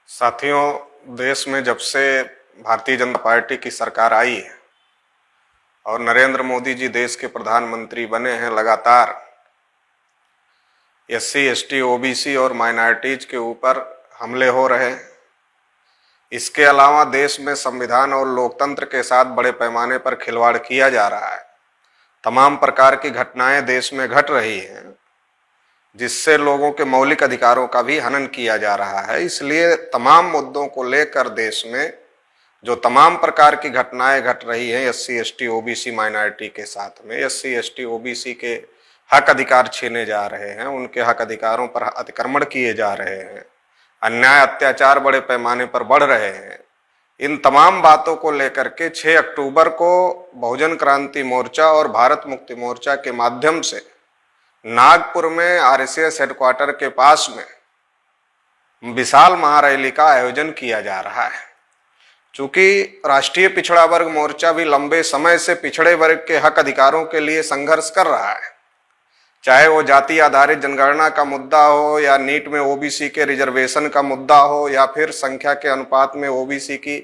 साथियों, देश में जब से भारतीय जनता पार्टी की सरकार आई है और नरेंद्र मोदी जी देश के प्रधानमंत्री बने हैं, लगातार एससी, एसटी, ओबीसी और माइनॉरिटीज के ऊपर हमले हो रहे हैं। इसके अलावा देश में संविधान और लोकतंत्र के साथ बड़े पैमाने पर खिलवाड़ किया जा रहा है। तमाम प्रकार की घटनाएं देश में घट रही हैं, जिससे लोगों के मौलिक अधिकारों का भी हनन किया जा रहा है। इसलिए तमाम मुद्दों को लेकर देश में जो तमाम प्रकार की घटनाएं घट रही हैं एससी, एसटी, ओबीसी, माइनॉरिटी के साथ में, एससी, एसटी, ओबीसी के हक अधिकार छीने जा रहे हैं, उनके हक अधिकारों पर अतिक्रमण किए जा रहे हैं, अन्याय अत्याचार बड़े पैमाने पर बढ़ रहे हैं। इन तमाम बातों को लेकर के 6 अक्टूबर को बहुजन क्रांति मोर्चा और भारत मुक्ति मोर्चा के माध्यम से नागपुर में आरएसएस हेडक्वार्टर के पास में विशाल महारैली का आयोजन किया जा रहा है। चूंकि राष्ट्रीय पिछड़ा वर्ग मोर्चा भी लंबे समय से पिछड़े वर्ग के हक अधिकारों के लिए संघर्ष कर रहा है, चाहे वो जाति आधारित जनगणना का मुद्दा हो या नीट में ओबीसी के रिजर्वेशन का मुद्दा हो या फिर संख्या के अनुपात में ओबीसी की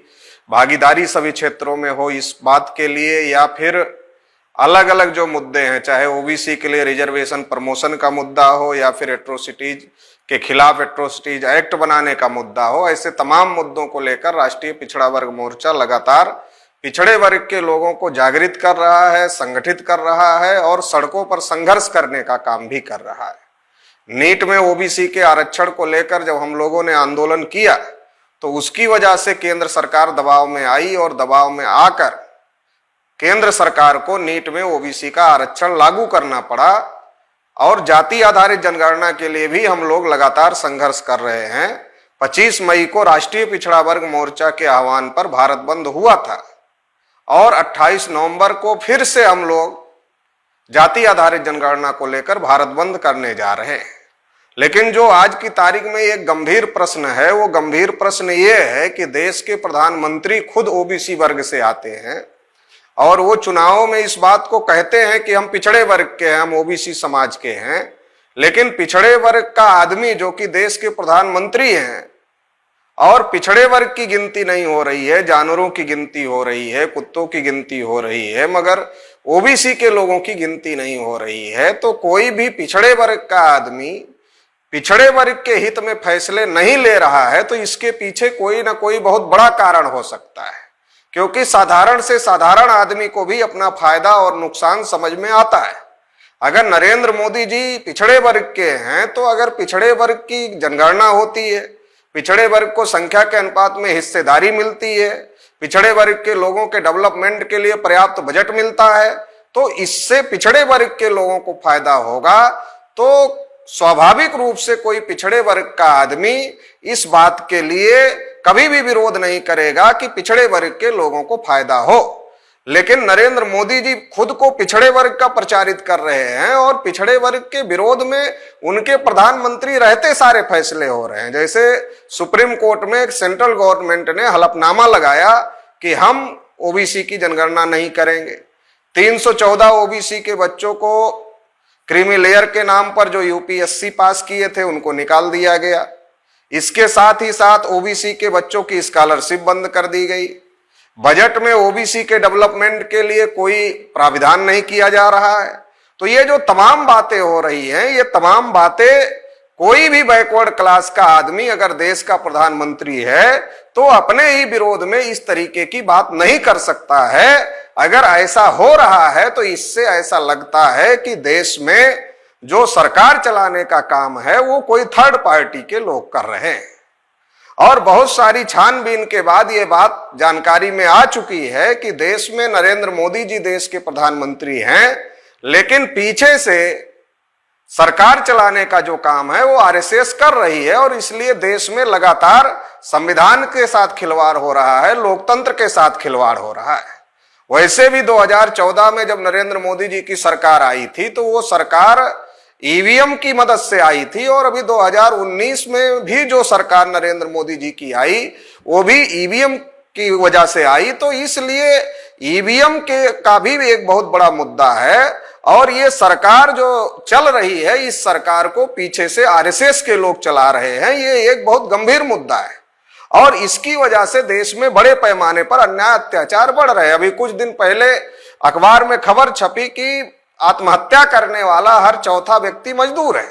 भागीदारी सभी क्षेत्रों में हो, इस बात के लिए, या फिर अलग अलग जो मुद्दे हैं, चाहे ओबीसी के लिए रिजर्वेशन प्रमोशन का मुद्दा हो या फिर एट्रोसिटीज के खिलाफ एट्रोसिटीज एक्ट बनाने का मुद्दा हो, ऐसे तमाम मुद्दों को लेकर राष्ट्रीय पिछड़ा वर्ग मोर्चा लगातार पिछड़े वर्ग के लोगों को जागृत कर रहा है, संगठित कर रहा है और सड़कों पर संघर्ष करने का काम भी कर रहा है। नीट में ओबीसी के आरक्षण को लेकर जब हम लोगों ने आंदोलन किया तो उसकी वजह से केंद्र सरकार दबाव में आई और दबाव में आकर केंद्र सरकार को नीट में ओबीसी का आरक्षण लागू करना पड़ा और जाति आधारित जनगणना के लिए भी हम लोग लगातार संघर्ष कर रहे हैं। 25 मई को राष्ट्रीय पिछड़ा वर्ग मोर्चा के आह्वान पर भारत बंद हुआ था और 28 नवंबर को फिर से हम लोग जाति आधारित जनगणना को लेकर भारत बंद करने जा रहे हैं। लेकिन जो आज की तारीख में एक गंभीर प्रश्न है, वो गंभीर प्रश्न ये है कि देश के प्रधानमंत्री खुद ओबीसी वर्ग से आते हैं और वो चुनावों में इस बात को कहते हैं कि हम पिछड़े वर्ग के हैं, हम ओबीसी समाज के हैं, लेकिन पिछड़े वर्ग का आदमी जो कि देश के प्रधानमंत्री हैं और पिछड़े वर्ग की गिनती नहीं हो रही है, जानवरों की गिनती हो रही है, कुत्तों की गिनती हो रही है, मगर ओबीसी के लोगों की गिनती नहीं हो रही है। तो कोई भी पिछड़े वर्ग का आदमी पिछड़े वर्ग के हित में फैसले नहीं ले रहा है तो इसके पीछे कोई ना कोई बहुत बड़ा कारण हो सकता है, क्योंकि साधारण से साधारण आदमी को भी अपना फायदा और नुकसान समझ में आता है। अगर नरेंद्र मोदी जी पिछड़े वर्ग के हैं तो अगर पिछड़े वर्ग की जनगणना होती है, पिछड़े वर्ग को संख्या के अनुपात में हिस्सेदारी मिलती है, पिछड़े वर्ग के लोगों के डेवलपमेंट के लिए पर्याप्त बजट मिलता है, तो इससे पिछड़े वर्ग के लोगों को फायदा होगा। तो स्वाभाविक रूप से कोई पिछड़े वर्ग का आदमी इस बात के लिए कभी भी विरोध नहीं करेगा कि पिछड़े वर्ग के लोगों को फायदा हो। लेकिन नरेंद्र मोदी जी खुद को पिछड़े वर्ग का प्रचारित कर रहे हैं और पिछड़े वर्ग के विरोध में उनके प्रधानमंत्री रहते सारे फैसले हो रहे हैं। जैसे सुप्रीम कोर्ट में सेंट्रल गवर्नमेंट ने हलफनामा लगाया कि हम ओबीसी की जनगणना नहीं करेंगे। 314 ओबीसी के बच्चों को क्रीमी लेयर के नाम पर जो यूपीएससी पास किए थे उनको निकाल दिया गया। इसके साथ ही साथ ओबीसी के बच्चों की स्कॉलरशिप बंद कर दी गई। बजट में ओबीसी के डेवलपमेंट के लिए कोई प्राविधान नहीं किया जा रहा है। तो ये जो तमाम बातें हो रही हैं, ये तमाम बातें कोई भी बैकवर्ड क्लास का आदमी अगर देश का प्रधानमंत्री है तो अपने ही विरोध में इस तरीके की बात नहीं कर सकता है। अगर ऐसा हो रहा है तो इससे ऐसा लगता है कि देश में जो सरकार चलाने का काम है वो कोई थर्ड पार्टी के लोग कर रहे हैं। और बहुत सारी छानबीन के बाद ये बात जानकारी में आ चुकी है कि देश में नरेंद्र मोदी जी देश के प्रधानमंत्री हैं, लेकिन पीछे से सरकार चलाने का जो काम है वो आरएसएस कर रही है और इसलिए देश में लगातार संविधान के साथ खिलवाड़ हो रहा है, लोकतंत्र के साथ खिलवाड़ हो रहा है। वैसे भी 2014 में जब नरेंद्र मोदी जी की सरकार आई थी तो वो सरकार ईवीएम की मदद से आई थी और अभी 2019 में भी जो सरकार नरेंद्र मोदी जी की आई वो भी ईवीएम की वजह से आई। तो इसलिए ईवीएम के का भी एक बहुत बड़ा मुद्दा है और ये सरकार जो चल रही है, इस सरकार को पीछे से आरएसएस के लोग चला रहे हैं, ये एक बहुत गंभीर मुद्दा है। और इसकी वजह से देश में बड़े पैमाने पर अन्याय अत्याचार बढ़ रहे हैं। अभी कुछ दिन पहले अखबार में खबर छपी कि आत्महत्या करने वाला हर चौथा व्यक्ति मजदूर है।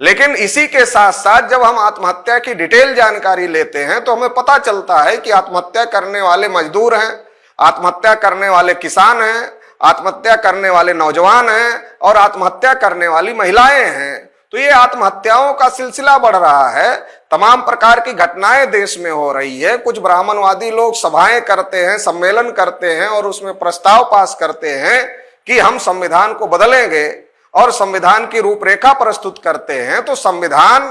लेकिन इसी के साथ साथ जब हम आत्महत्या की डिटेल जानकारी लेते हैं तो हमें पता चलता है कि आत्महत्या करने वाले मजदूर हैं, आत्महत्या करने वाले किसान हैं, आत्महत्या करने वाले नौजवान हैं और आत्महत्या करने वाली महिलाएं हैं। तो ये आत्महत्याओं का सिलसिला बढ़ रहा है। तमाम प्रकार की घटनाएं देश में हो रही है। कुछ ब्राह्मणवादी लोग सभाएं करते हैं, सम्मेलन करते हैं और उसमें प्रस्ताव पास करते हैं कि हम संविधान को बदलेंगे और संविधान की रूपरेखा प्रस्तुत करते हैं। तो संविधान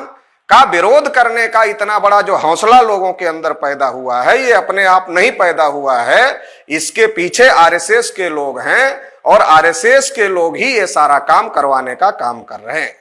का विरोध करने का इतना बड़ा जो हौसला लोगों के अंदर पैदा हुआ है, ये अपने आप नहीं पैदा हुआ है। इसके पीछे आरएसएस के लोग हैं और आरएसएस के लोग ही ये सारा काम करवाने का काम कर रहे हैं।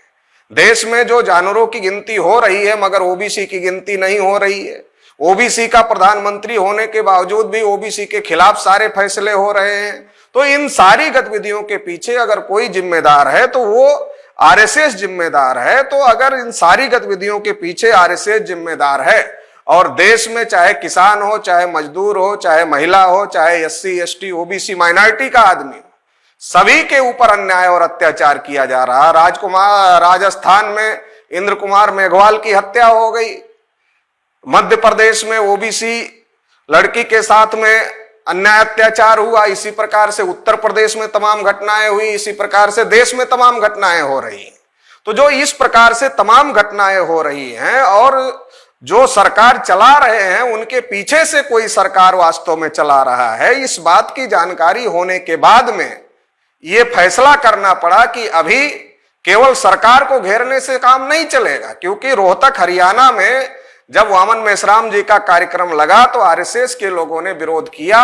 देश में जो जानवरों की गिनती हो रही है मगर ओबीसी की गिनती नहीं हो रही है। ओबीसी का प्रधानमंत्री होने के बावजूद भी ओबीसी के खिलाफ सारे फैसले हो रहे हैं। तो इन सारी गतिविधियों के पीछे अगर कोई जिम्मेदार है तो वो आरएसएस जिम्मेदार है। तो अगर इन सारी गतिविधियों के पीछे आरएसएस जिम्मेदार है और देश में चाहे किसान हो, चाहे मजदूर हो, चाहे महिला हो, चाहे एससी एसटी ओबीसी माइनॉरिटी का आदमी हो, सभी के ऊपर अन्याय और अत्याचार किया जा रहा। राजस्थान में इंद्र कुमार मेघवाल की हत्या हो गई, मध्य प्रदेश में ओबीसी लड़की के साथ में अन्याय अत्याचार हुआ, इसी प्रकार से उत्तर प्रदेश में तमाम घटनाएं हुई, इसी प्रकार से देश में तमाम घटनाएं हो रही हैं। तो जो इस प्रकार से तमाम घटनाएं हो रही हैं और जो सरकार चला रहे हैं उनके पीछे से कोई सरकार वास्तव में चला रहा है, इस बात की जानकारी होने के बाद में ये फैसला करना पड़ा कि अभी केवल सरकार को घेरने से काम नहीं चलेगा। क्योंकि रोहतक हरियाणा में जब वामन मेश्राम जी का कार्यक्रम लगा तो आरएसएस के लोगों ने विरोध किया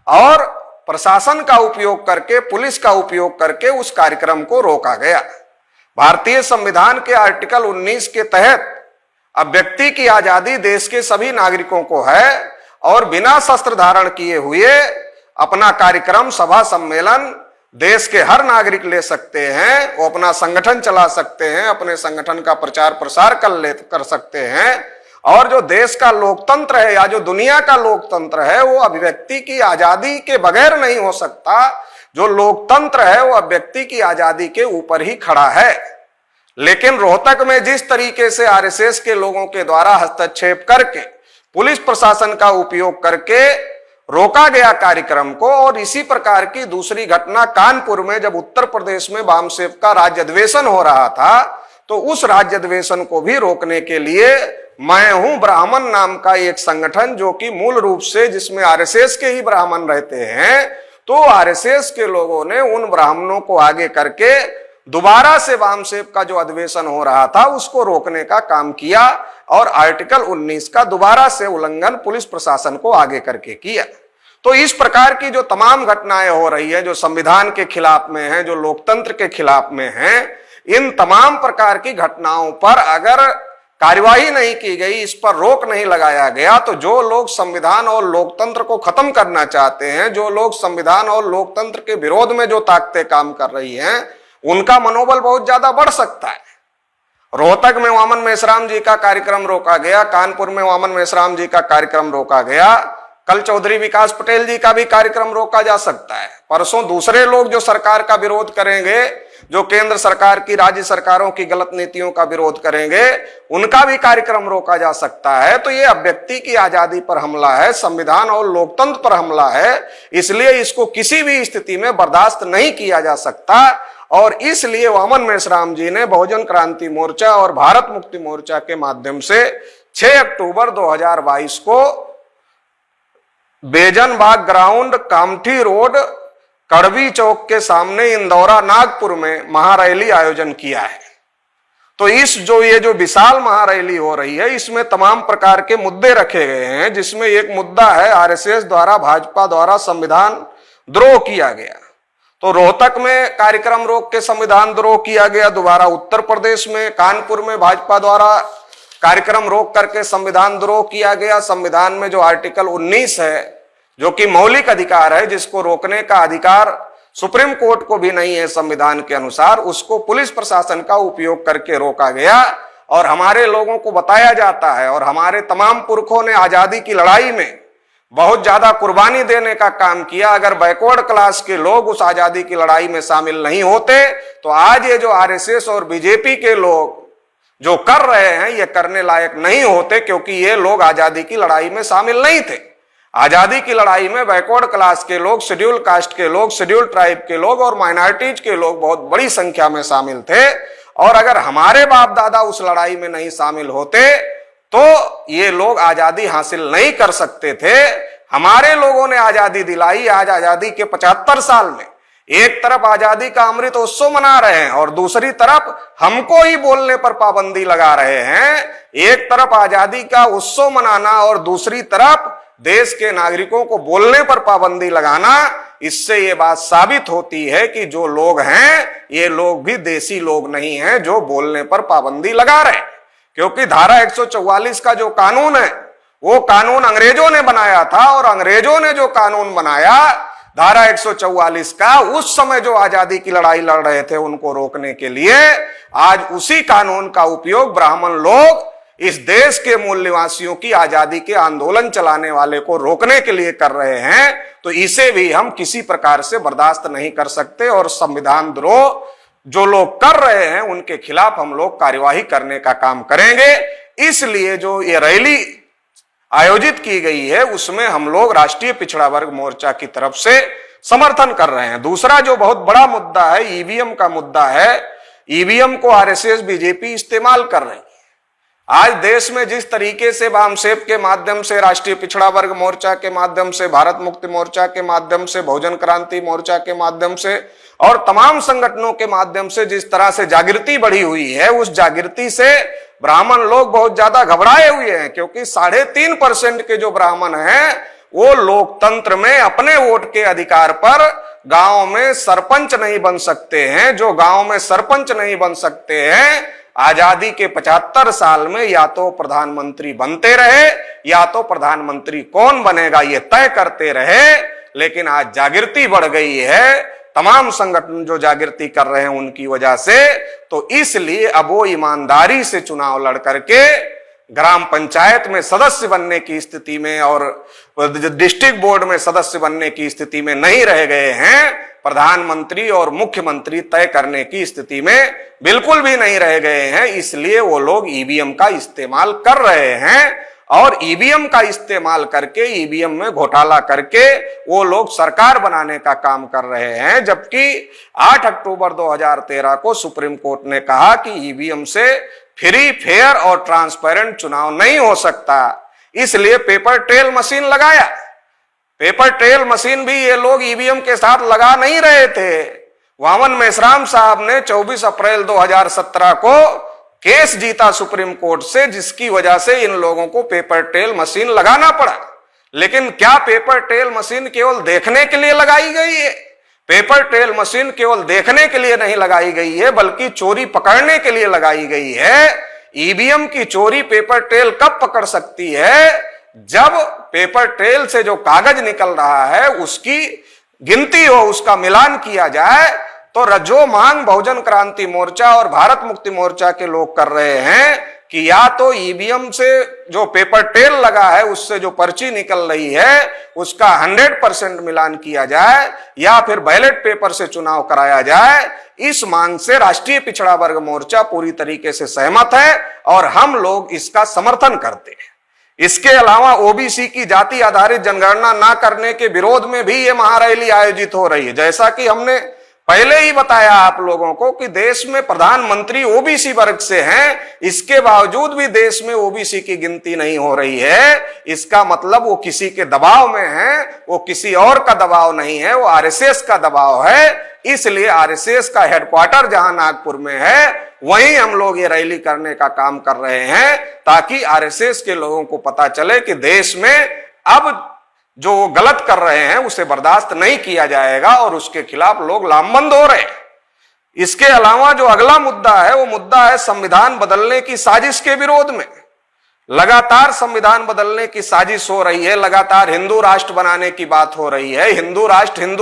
और प्रशासन का उपयोग करके, पुलिस का उपयोग करके उस कार्यक्रम को रोका गया। भारतीय संविधान के आर्टिकल 19 के तहत अब व्यक्ति की आजादी देश के सभी नागरिकों को है और बिना शस्त्र धारण किए हुए अपना कार्यक्रम, सभा, सम्मेलन देश के हर नागरिक ले सकते हैं। वो अपना संगठन चला सकते हैं, अपने संगठन का प्रचार प्रसार कर सकते हैं। और जो देश का लोकतंत्र है या जो दुनिया का लोकतंत्र है वो अभिव्यक्ति की आजादी के बगैर नहीं हो सकता। जो लोकतंत्र है वो अभिव्यक्ति की आजादी के ऊपर ही खड़ा है। लेकिन रोहतक में जिस तरीके से आरएसएस के लोगों के द्वारा हस्तक्षेप करके, पुलिस प्रशासन का उपयोग करके रोका गया कार्यक्रम को, और इसी प्रकार की दूसरी घटना कानपुर में जब उत्तर प्रदेश में वामसेप का राज्य अधिवेशन हो रहा था तो उस राज्य अधिवेशन को भी रोकने के लिए मैं हूं ब्राह्मण नाम का एक संगठन, जो कि मूल रूप से जिसमें आरएसएस के ही ब्राह्मण रहते हैं, तो आरएसएस के लोगों ने उन ब्राह्मणों को आगे करके दोबारा से वामसेप का जो अधिवेशन हो रहा था उसको रोकने का काम किया और आर्टिकल 19 का दोबारा से उल्लंघन पुलिस प्रशासन को आगे करके किया। तो इस प्रकार की जो तमाम घटनाएं हो रही है, जो संविधान के खिलाफ में है, जो लोकतंत्र के खिलाफ में है, इन तमाम प्रकार की घटनाओं पर अगर कार्यवाही नहीं की गई, इस पर रोक नहीं लगाया गया, तो जो लोग संविधान और लोकतंत्र को खत्म करना चाहते हैं, जो लोग संविधान और लोकतंत्र के विरोध में जो ताकतें काम कर रही हैं, उनका मनोबल बहुत ज्यादा बढ़ सकता है। रोहतक में वामन मेश्राम जी का कार्यक्रम रोका गया, कानपुर में वामन मेश्राम जी का कार्यक्रम रोका गया, कल चौधरी विकास पटेल जी का भी कार्यक्रम रोका जा सकता है। परसों दूसरे लोग जो सरकार का विरोध करेंगे, जो केंद्र सरकार की, राज्य सरकारों की गलत नीतियों का विरोध करेंगे, उनका भी कार्यक्रम रोका जा सकता है। तो ये अभिव्यक्ति की आजादी पर हमला है, संविधान और लोकतंत्र पर हमला है, इसलिए इसको किसी भी स्थिति में बर्दाश्त नहीं किया जा सकता। और इसलिए वामन मेश्राम जी ने बहुजन क्रांति मोर्चा और भारत मुक्ति मोर्चा के माध्यम से 6 अक्टूबर 2022 को बेजनबाग ग्राउंड, कामठी रोड, कड़वी चौक के सामने इंदौरा, नागपुर में महारैली आयोजन किया है। तो ये जो विशाल महारैली हो रही है, इसमें तमाम प्रकार के मुद्दे रखे गए हैं, जिसमें एक मुद्दा है आरएसएस द्वारा, भाजपा द्वारा संविधान द्रोह किया गया। तो रोहतक में कार्यक्रम रोक के संविधान द्रोह किया गया, दोबारा उत्तर प्रदेश में कानपुर में भाजपा द्वारा कार्यक्रम रोक करके संविधान द्रोह किया गया। संविधान में जो आर्टिकल 19 है, जो कि मौलिक अधिकार है, जिसको रोकने का अधिकार सुप्रीम कोर्ट को भी नहीं है संविधान के अनुसार, उसको पुलिस प्रशासन का उपयोग करके रोका गया। और हमारे लोगों को बताया जाता है, और हमारे तमाम पुरखों ने आजादी की लड़ाई में बहुत ज्यादा कुर्बानी देने का काम किया। अगर बैकवर्ड क्लास के लोग उस आजादी की लड़ाई में शामिल नहीं होते तो आज ये जो आरएसएस और बीजेपी के लोग जो कर रहे हैं ये करने लायक नहीं होते, क्योंकि ये लोग आजादी की लड़ाई में शामिल नहीं थे। आजादी की लड़ाई में बैकवर्ड क्लास के लोग, शेड्यूल कास्ट के लोग, शेड्यूल ट्राइब के लोग और माइनॉरिटीज के लोग बहुत बड़ी संख्या में शामिल थे। और अगर हमारे बाप दादा उस लड़ाई में नहीं शामिल होते तो ये लोग आजादी हासिल नहीं कर सकते थे। हमारे लोगों ने आजादी दिलाई। आज आजादी के 75 साल में एक तरफ आजादी का अमृत उत्सव मना रहे हैं और दूसरी तरफ हमको ही बोलने पर पाबंदी लगा रहे हैं। एक तरफ आजादी का उत्सव मनाना और दूसरी तरफ देश के नागरिकों को बोलने पर पाबंदी लगाना, इससे ये बात साबित होती है कि जो लोग हैं ये लोग भी देसी लोग नहीं हैं जो बोलने पर पाबंदी लगा रहे हैं। क्योंकि धारा 144 का जो कानून है वो कानून अंग्रेजों ने बनाया था, और अंग्रेजों ने जो कानून बनाया धारा 144 का, उस समय जो आजादी की लड़ाई लड़ रहे थे उनको रोकने के लिए, आज उसी कानून का उपयोग ब्राह्मण लोग इस देश के मूल निवासियों की आजादी के आंदोलन चलाने वाले को रोकने के लिए कर रहे हैं। तो इसे भी हम किसी प्रकार से बर्दाश्त नहीं कर सकते, और संविधान द्रोह जो लोग कर रहे हैं उनके खिलाफ हम लोग कार्यवाही करने का काम करेंगे। इसलिए जो ये रैली आयोजित की गई है उसमें हम लोग राष्ट्रीय पिछड़ा वर्ग मोर्चा की तरफ से समर्थन कर रहे हैं। दूसरा जो बहुत बड़ा मुद्दा है ईवीएम का मुद्दा है। ईवीएम को आरएसएस बीजेपी इस्तेमाल कर रही है। आज देश में जिस तरीके से वामसेप के माध्यम से, राष्ट्रीय पिछड़ा वर्ग मोर्चा के माध्यम से, भारत मुक्ति मोर्चा के माध्यम से, बहुजन क्रांति मोर्चा के माध्यम से और तमाम संगठनों के माध्यम से जिस तरह से जागृति बढ़ी हुई है, उस जागृति से ब्राह्मण लोग बहुत ज्यादा घबराए हुए हैं। क्योंकि 3.5% के जो ब्राह्मण हैं वो लोकतंत्र में अपने वोट के अधिकार पर गांव में सरपंच नहीं बन सकते हैं। जो गांव में सरपंच नहीं बन सकते हैं, आजादी के 75 साल में या तो प्रधानमंत्री बनते रहे या तो प्रधानमंत्री कौन बनेगा ये तय करते रहे। लेकिन आज जागृति बढ़ गई है, तमाम संगठन जो जागृति कर रहे हैं उनकी वजह से। तो इसलिए अब वो ईमानदारी से चुनाव लड़ करके ग्राम पंचायत में सदस्य बनने की स्थिति में और डिस्ट्रिक्ट बोर्ड में सदस्य बनने की स्थिति में नहीं रह गए हैं। प्रधानमंत्री और मुख्यमंत्री तय करने की स्थिति में बिल्कुल भी नहीं रह गए हैं। इसलिए वो लोग ईवीएम का इस्तेमाल कर रहे हैं, और ईवीएम का इस्तेमाल करके, ईवीएम में घोटाला करके वो लोग सरकार बनाने का काम कर रहे हैं। जबकि 8 अक्टूबर 2013 को सुप्रीम कोर्ट ने कहा कि ईवीएम से फ्री, फेयर और ट्रांसपेरेंट चुनाव नहीं हो सकता, इसलिए पेपर ट्रेल मशीन लगाया। पेपर ट्रेल मशीन भी ये लोग ईवीएम के साथ लगा नहीं रहे थे। वामन मेश्राम साहब ने 24 अप्रैल 2017 को केस जीता सुप्रीम कोर्ट से, जिसकी वजह से इन लोगों को पेपर ट्रेल मशीन लगाना पड़ा। लेकिन क्या पेपर ट्रेल मशीन केवल देखने के लिए लगाई गई है? पेपर ट्रेल मशीन केवल देखने के लिए नहीं लगाई गई है, बल्कि चोरी पकड़ने के लिए लगाई गई है। ईवीएम की चोरी पेपर ट्रेल कब पकड़ सकती है? जब पेपर ट्रेल से जो कागज निकल रहा है उसकी गिनती हो, उसका मिलान किया जाए। तो जो मांग बहुजन क्रांति मोर्चा और भारत मुक्ति मोर्चा के लोग कर रहे हैं कि या तो ईवीएम से जो पेपर ट्रेल लगा है उससे जो पर्ची निकल रही है उसका 100% मिलान किया जाए, या फिर बैलेट पेपर से चुनाव कराया जाए। इस मांग से राष्ट्रीय पिछड़ा वर्ग मोर्चा पूरी तरीके से सहमत है और हम लोग इसका समर्थन करते हैं। इसके अलावा ओबीसी की जाति आधारित जनगणना ना करने के विरोध में भी ये महारैली आयोजित हो रही है। जैसा कि हमने पहले ही बताया आप लोगों को कि देश में प्रधानमंत्री ओबीसी वर्ग से हैं, इसके बावजूद भी देश में ओबीसी की गिनती नहीं हो रही है। इसका मतलब वो किसी के दबाव में है, वो किसी और का दबाव नहीं है, वो आरएसएस का दबाव है। इसलिए आरएसएस का हेडक्वार्टर जहां नागपुर में है वहीं हम लोग ये रैली करने का काम कर रहे हैं, ताकि आरएसएस के लोगों को पता चले कि देश में अब जो वो गलत कर रहे हैं उसे बर्दाश्त नहीं किया जाएगा और उसके खिलाफ लोग लामबंद हो रहे हैं। इसके अलावा जो अगला मुद्दा है वो मुद्दा है संविधान बदलने की साजिश के विरोध में। लगातार संविधान बदलने की साजिश हो रही है, लगातार हिंदू राष्ट्र बनाने की बात हो रही है। हिंदू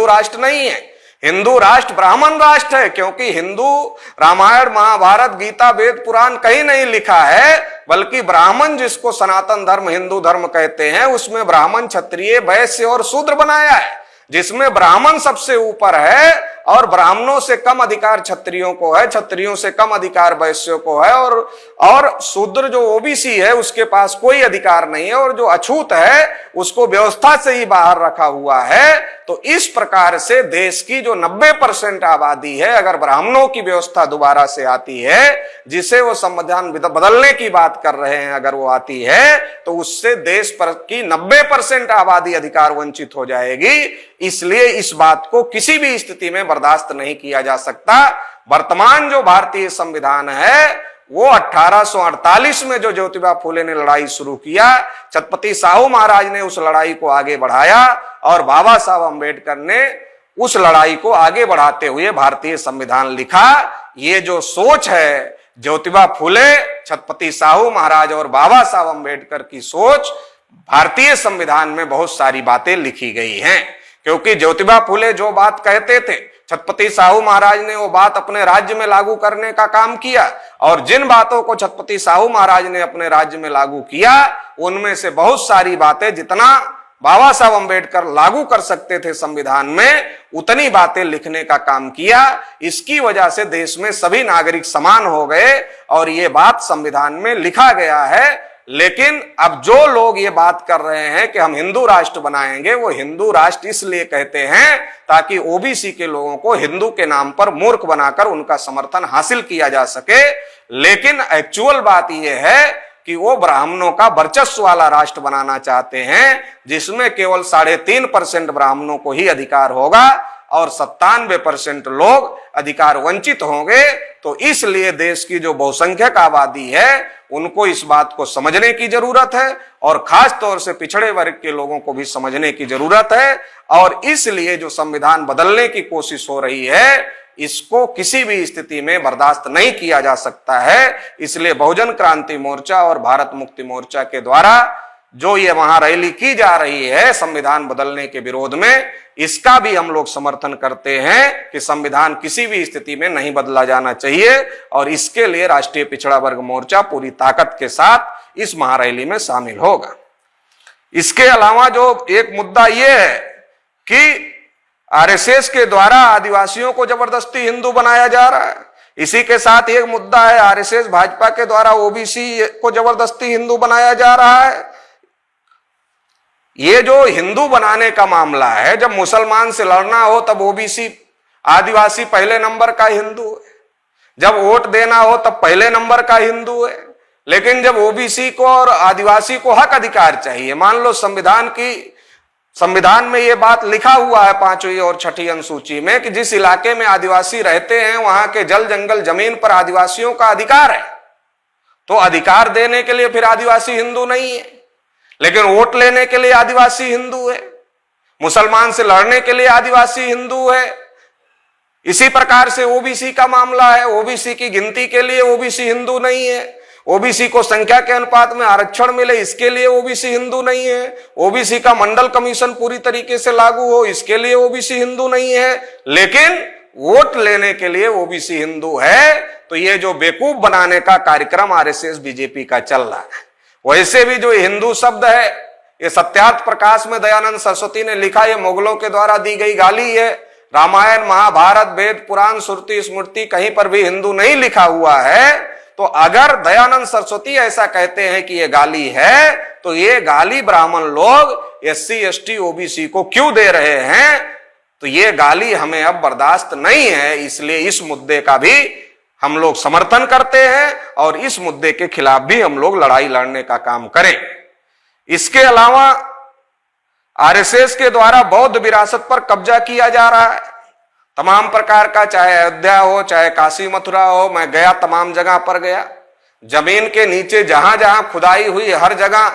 राष्ट्र नहीं है। हिंदू राष्ट्र ब्राह्मण राष्ट्र है, क्योंकि हिंदू रामायण महाभारत गीता वेद पुराण कहीं नहीं लिखा है, बल्कि ब्राह्मण जिसको सनातन धर्म हिंदू धर्म कहते हैं उसमें ब्राह्मण क्षत्रिय वैश्य और शूद्र बनाया है, जिसमें ब्राह्मण सबसे ऊपर है और ब्राह्मणों से कम अधिकार क्षत्रियों को है, क्षत्रियों से कम अधिकार वैश्यों को है, और शूद्र जो ओबीसी है उसके पास कोई अधिकार नहीं है, और जो अछूत है उसको व्यवस्था से ही बाहर रखा हुआ है। तो इस प्रकार से देश की जो 90% आबादी है, अगर ब्राह्मणों की व्यवस्था दोबारा से आती है, जिसे वो संविधान बदलने की बात कर रहे हैं, अगर वो आती है तो उससे देश पर की 90% आबादी अधिकार वंचित हो जाएगी। इसलिए इस बात को किसी भी स्थिति में बर्दाश्त नहीं किया जा सकता। वर्तमान जो भारतीय संविधान है वो 1848 में जो ज्योतिबा फुले ने लड़ाई शुरू किया, छत्रपति साहू महाराज ने उस लड़ाई को आगे बढ़ाया और बाबा साहब अम्बेडकर ने उस लड़ाई को आगे बढ़ाते हुए भारतीय संविधान लिखा। ये जो सोच है ज्योतिबा फुले, छत्रपति साहू महाराज और बाबा साहब अम्बेडकर की सोच, भारतीय संविधान में बहुत सारी बातें लिखी गई हैं। क्योंकि ज्योतिबा फुले जो बात कहते थे, छत्रपति साहू महाराज ने वो बात अपने राज्य में लागू करने का काम किया, और जिन बातों को छत्रपति साहू महाराज ने अपने राज्य में लागू किया उनमें से बहुत सारी बातें जितना बाबा साहब अम्बेडकर लागू कर सकते थे संविधान में, उतनी बातें लिखने का काम किया। इसकी वजह से देश में सभी नागरिक समान हो गए और ये बात संविधान में लिखा गया है। लेकिन अब जो लोग ये बात कर रहे हैं कि हम हिंदू राष्ट्र बनाएंगे, वो हिंदू राष्ट्र इसलिए कहते हैं ताकि ओबीसी के लोगों को हिंदू के नाम पर मूर्ख बनाकर उनका समर्थन हासिल किया जा सके। लेकिन एक्चुअल बात यह है कि वो ब्राह्मणों का वर्चस्व वाला राष्ट्र बनाना चाहते हैं, जिसमें केवल 3.5% ब्राह्मणों को ही अधिकार होगा और 97% लोग अधिकार वंचित होंगे। तो इसलिए देश की जो बहुसंख्यक आबादी है उनको इस बात को समझने की जरूरत है, और खास तौर से पिछड़े वर्ग के लोगों को भी समझने की जरूरत है। और इसलिए जो संविधान बदलने की कोशिश हो रही है, इसको किसी भी स्थिति में बर्दाश्त नहीं किया जा सकता है। इसलिए बहुजन क्रांति मोर्चा और भारत मुक्ति मोर्चा के द्वारा जो ये महारैली की जा रही है संविधान बदलने के विरोध में, इसका भी हम लोग समर्थन करते हैं कि संविधान किसी भी स्थिति में नहीं बदला जाना चाहिए, और इसके लिए राष्ट्रीय पिछड़ा वर्ग मोर्चा पूरी ताकत के साथ इस महारैली में शामिल होगा। इसके अलावा जो एक मुद्दा यह है कि आरएसएस के द्वारा आदिवासियों को जबरदस्ती हिंदू बनाया जा रहा है। इसी के साथ एक मुद्दा है आरएसएस भाजपा के द्वारा ओबीसी को जबरदस्ती हिंदू बनाया जा रहा है। ये जो हिंदू बनाने का मामला है, जब मुसलमान से लड़ना हो तब ओबीसी आदिवासी पहले नंबर का हिंदू है, जब वोट देना हो तब पहले नंबर का हिंदू है। लेकिन जब ओबीसी को और आदिवासी को हक अधिकार चाहिए, मान लो संविधान में ये बात लिखा हुआ है 5वीं और 6ठी अनुसूची में कि जिस इलाके में आदिवासी रहते हैं वहां के जल जंगल जमीन पर आदिवासियों का अधिकार है, तो अधिकार देने के लिए फिर आदिवासी हिंदू नहीं है, लेकिन वोट लेने के लिए आदिवासी हिंदू है, मुसलमान से लड़ने के लिए आदिवासी हिंदू है। इसी प्रकार से ओबीसी का मामला है, ओबीसी की गिनती के लिए ओबीसी हिंदू नहीं है, ओबीसी को संख्या के अनुपात में आरक्षण मिले इसके लिए ओबीसी हिंदू नहीं है, ओबीसी का मंडल कमीशन पूरी तरीके से लागू हो इसके लिए ओबीसी हिंदू नहीं है, लेकिन वोट लेने के लिए ओबीसी हिंदू है। तो ये जो बेवकूफ बनाने का कार्यक्रम आरएसएस बीजेपी का चल रहा है। वैसे भी जो हिंदू शब्द है, ये सत्यार्थ प्रकाश में दयानंद सरस्वती ने लिखा, ये मुगलों के द्वारा दी गई गाली है। रामायण महाभारत वेद पुराण श्रुति स्मृति कहीं पर भी हिंदू नहीं लिखा हुआ है। तो अगर दयानंद सरस्वती ऐसा कहते हैं कि ये गाली है, तो ये गाली ब्राह्मण लोग एससी एसटी ओबीसी को क्यों दे रहे हैं? तो ये गाली हमें अब बर्दाश्त नहीं है। इसलिए इस मुद्दे का भी हम लोग समर्थन करते हैं और इस मुद्दे के खिलाफ भी हम लोग लड़ाई लड़ने का काम करें। इसके अलावा आरएसएस के द्वारा बौद्ध विरासत पर कब्जा किया जा रहा है, तमाम प्रकार का, चाहे अयोध्या हो चाहे काशी मथुरा हो। मैं गया, तमाम जगह पर गया, जमीन के नीचे जहां जहां खुदाई हुई हर जगह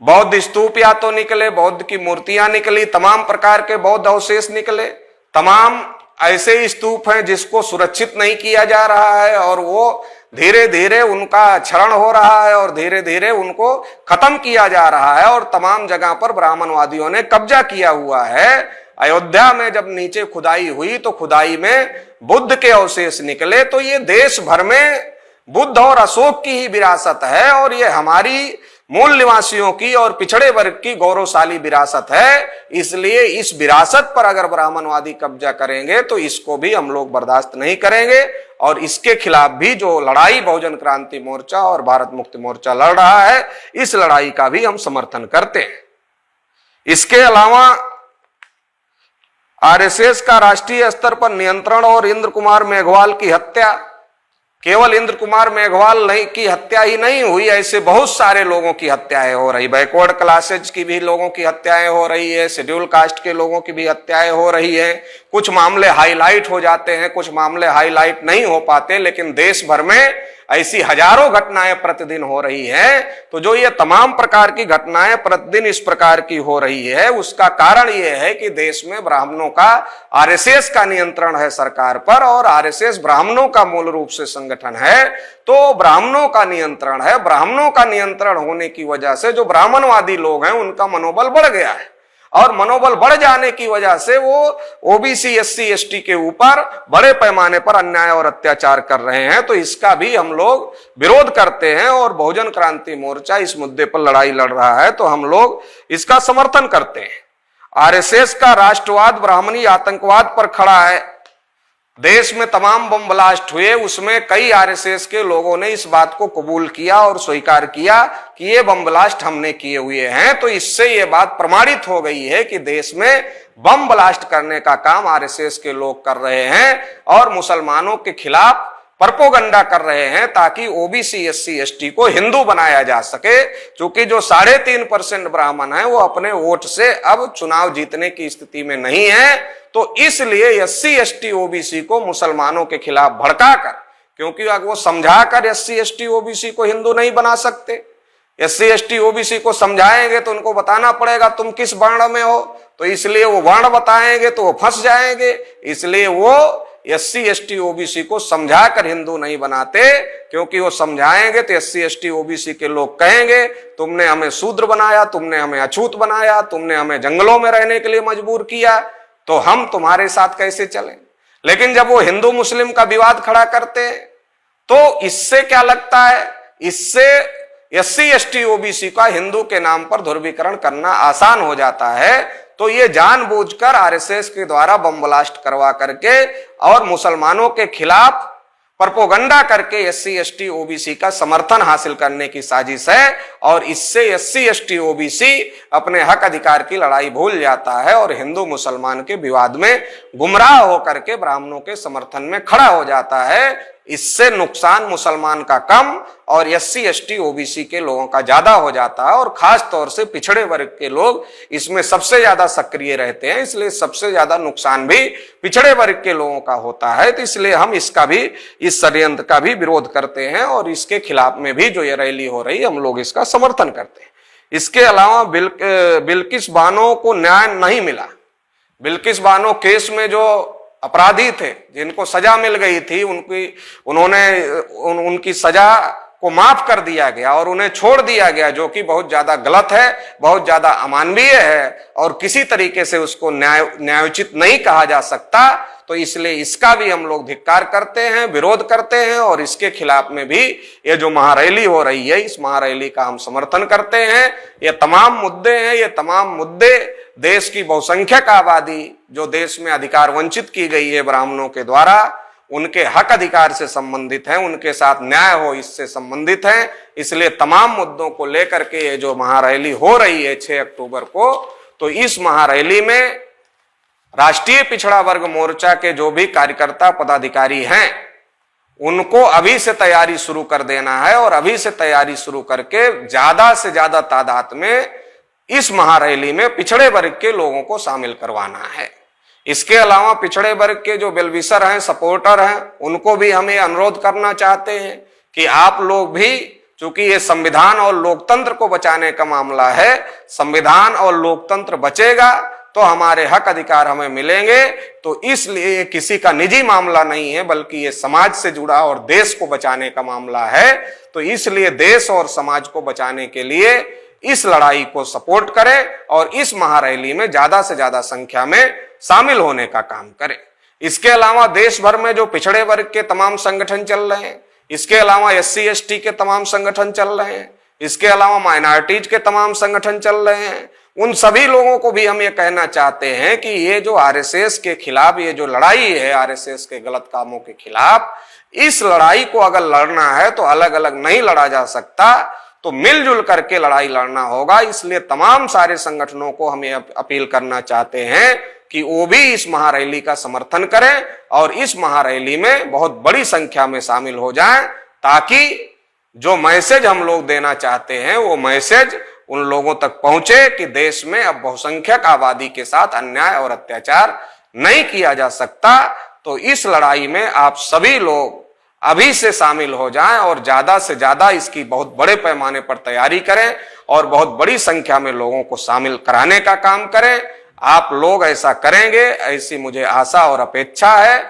बौद्ध स्तूप या तो निकले, बौद्ध की मूर्तियां निकली, तमाम प्रकार के बौद्ध अवशेष निकले। तमाम ऐसे स्तूप हैं जिसको सुरक्षित नहीं किया जा रहा है और वो धीरे धीरे उनका क्षरण हो रहा है और धीरे धीरे उनको खत्म किया जा रहा है, और तमाम जगह पर ब्राह्मणवादियों ने कब्जा किया हुआ है। अयोध्या में जब नीचे खुदाई हुई तो खुदाई में बुद्ध के अवशेष निकले। तो ये देश भर में बुद्ध और अशोक की ही विरासत है और ये हमारी मूल निवासियों की और पिछड़े वर्ग की गौरवशाली विरासत है। इसलिए इस विरासत पर अगर ब्राह्मणवादी कब्जा करेंगे तो इसको भी हम लोग बर्दाश्त नहीं करेंगे और इसके खिलाफ भी जो लड़ाई बहुजन क्रांति मोर्चा और भारत मुक्ति मोर्चा लड़ रहा है, इस लड़ाई का भी हम समर्थन करते हैं। इसके अलावा आरएसएस का राष्ट्रीय स्तर पर नियंत्रण और इंद्र कुमार मेघवाल की हत्या, केवल इंद्र कुमार मेघवाल नहीं की हत्या ही नहीं हुई, ऐसे बहुत सारे लोगों की हत्याएं हो रही, बैकवर्ड क्लासेज की भी लोगों की हत्याएं हो रही है, शेड्यूल कास्ट के लोगों की भी हत्याएं हो रही है। कुछ मामले हाईलाइट हो जाते हैं, कुछ मामले हाईलाइट नहीं हो पाते, लेकिन देश भर में ऐसी हजारों घटनाएं प्रतिदिन हो रही हैं। तो जो ये तमाम प्रकार की घटनाएं प्रतिदिन इस प्रकार की हो रही है, उसका कारण ये है कि देश में ब्राह्मणों का आरएसएस का नियंत्रण है सरकार पर और आरएसएस ब्राह्मणों का मूल रूप से संगठन है। तो ब्राह्मणों का नियंत्रण है। ब्राह्मणों का नियंत्रण होने की वजह से जो ब्राह्मणवादी लोग हैं उनका मनोबल बढ़ गया है और मनोबल बढ़ जाने की वजह से वो ओबीसी एससी एसटी के ऊपर बड़े पैमाने पर अन्याय और अत्याचार कर रहे हैं। तो इसका भी हम लोग विरोध करते हैं और बहुजन क्रांति मोर्चा इस मुद्दे पर लड़ाई लड़ रहा है, तो हम लोग इसका समर्थन करते हैं। आरएसएस का राष्ट्रवाद ब्राह्मणी आतंकवाद पर खड़ा है। देश में तमाम बम ब्लास्ट हुए, उसमें कई आरएसएस के लोगों ने इस बात को कबूल किया और स्वीकार किया कि ये बम ब्लास्ट हमने किए हुए हैं। तो इससे ये बात प्रमाणित हो गई है कि देश में बम ब्लास्ट करने का काम आरएसएस के लोग कर रहे हैं और मुसलमानों के खिलाफ प्रोपेगेंडा कर रहे हैं ताकि ओबीसी एससी एसटी को हिंदू बनाया जा सके। क्योंकि जो 3.5% ब्राह्मण है वो अपने वोट से अब चुनाव जीतने की स्थिति में नहीं है, तो इसलिए एससी एसटी ओबीसी को मुसलमानों के खिलाफ भड़काकर, क्योंकि अगर वो समझाकर एससी एसटी ओबीसी को हिंदू नहीं बना सकते, एससी एसटी ओबीसी को समझाएंगे तो उनको बताना पड़ेगा तुम किस वर्ण में हो, तो इसलिए वो वर्ण बताएंगे तो वो फंस जाएंगे। इसलिए वो एससी एसटी ओबीसी को समझाकर हिंदू नहीं बनाते, क्योंकि वो समझाएंगे तो एससी एसटी ओबीसी के लोग कहेंगे तुमने हमें शूद्र बनाया, तुमने हमें अछूत बनाया, तुमने हमें जंगलों में रहने के लिए मजबूर किया, तो हम तुम्हारे साथ कैसे चलें। लेकिन जब वो हिंदू मुस्लिम का विवाद खड़ा करते हैं तो इससे क्या लगता है, इससे एससी एसटी ओबीसी का हिंदू के नाम पर ध्रुवीकरण करना आसान हो जाता है। तो ये जानबूझकर आरएसएस के द्वारा बम ब्लास्ट करवा करके और मुसलमानों के खिलाफ प्रोपेगेंडा करके एससी एसटी ओबीसी का समर्थन हासिल करने की साजिश है और इससे एससी एसटी ओबीसी अपने हक अधिकार की लड़ाई भूल जाता है और हिंदू मुसलमान के विवाद में गुमराह होकर के ब्राह्मणों के समर्थन में खड़ा हो जाता है। इससे नुकसान मुसलमान का कम और एससी एसटी ओबीसी के लोगों का ज्यादा हो जाता है और खास तौर से पिछड़े वर्ग के लोग इसमें सबसे ज्यादा सक्रिय रहते हैं, इसलिए सबसे ज्यादा नुकसान भी पिछड़े वर्ग के लोगों का होता है। तो इसलिए हम इसका भी, इस षड्यंत्र का भी विरोध करते हैं और इसके खिलाफ में भी जो ये रैली हो रही है हम लोग इसका समर्थन करते हैं। इसके अलावा बिल्किस बानो को न्याय नहीं मिला। बिल्किस बानो केस में जो अपराधी थे जिनको सजा मिल गई थी उनकी सजा को माफ कर दिया गया और उन्हें छोड़ दिया गया, जो कि बहुत ज्यादा गलत है, बहुत ज्यादा अमानवीय है और किसी तरीके से उसको न्यायोचित नहीं कहा जा सकता। तो इसलिए इसका भी हम लोग धिक्कार करते हैं, विरोध करते हैं और इसके खिलाफ में भी ये जो महारैली हो रही है इस महारैली का हम समर्थन करते हैं। ये तमाम मुद्दे हैं, ये तमाम मुद्दे देश की बहुसंख्यक आबादी जो देश में अधिकार वंचित की गई है ब्राह्मणों के द्वारा, उनके हक अधिकार से संबंधित हैं, उनके साथ न्याय हो इससे संबंधित हैं। इसलिए तमाम मुद्दों को लेकर के ये जो महारैली हो रही है 6 अक्टूबर को, तो इस महारैली में राष्ट्रीय पिछड़ा वर्ग मोर्चा के जो भी कार्यकर्ता पदाधिकारी हैं उनको अभी से तैयारी शुरू कर देना है और अभी से तैयारी शुरू करके ज्यादा से ज्यादा तादाद में इस महारैली में पिछड़े वर्ग के लोगों को शामिल करवाना है। इसके अलावा पिछड़े वर्ग के जो वेलविशर हैं, सपोर्टर हैं, उनको भी हम ये अनुरोध करना चाहते हैं कि आप लोग भी, चूंकि ये संविधान और लोकतंत्र को बचाने का मामला है, संविधान और लोकतंत्र बचेगा तो हमारे हक अधिकार हमें मिलेंगे। तो इसलिए ये किसी का निजी मामला नहीं है बल्कि ये समाज से जुड़ा और देश को बचाने का मामला है। तो इसलिए देश और समाज को बचाने के लिए इस लड़ाई को सपोर्ट करें और इस महारैली में ज्यादा से ज्यादा संख्या में शामिल होने का काम करें। इसके अलावा देश भर में जो पिछड़े वर्ग के तमाम संगठन चल रहे हैं, इसके अलावा SC ST के तमाम संगठन चल रहे हैं, इसके अलावा माइनॉरिटीज के तमाम संगठन चल रहे हैं, उन सभी लोगों को भी हम ये कहना चाहते हैं कि ये जो RSS के खिलाफ ये जो लड़ाई है, RSS के गलत कामों के खिलाफ, इस लड़ाई को अगर लड़ना है तो अलग अलग नहीं लड़ा जा सकता, तो मिलजुल करके लड़ाई लड़ना होगा। इसलिए तमाम सारे संगठनों को हम ये अपील करना चाहते हैं कि वो भी इस महारैली का समर्थन करें और इस महारैली में बहुत बड़ी संख्या में शामिल हो जाएं, ताकि जो मैसेज हम लोग देना चाहते हैं वो मैसेज उन लोगों तक पहुंचे कि देश में अब बहुसंख्यक आबादी के साथ अन्याय और अत्याचार नहीं किया जा सकता। तो इस लड़ाई में आप सभी लोग अभी से शामिल हो जाएं और ज्यादा से ज्यादा इसकी बहुत बड़े पैमाने पर तैयारी करें और बहुत बड़ी संख्या में लोगों को शामिल कराने का काम करें। आप लोग ऐसा करेंगे, ऐसी मुझे आशा और अपेक्षा है।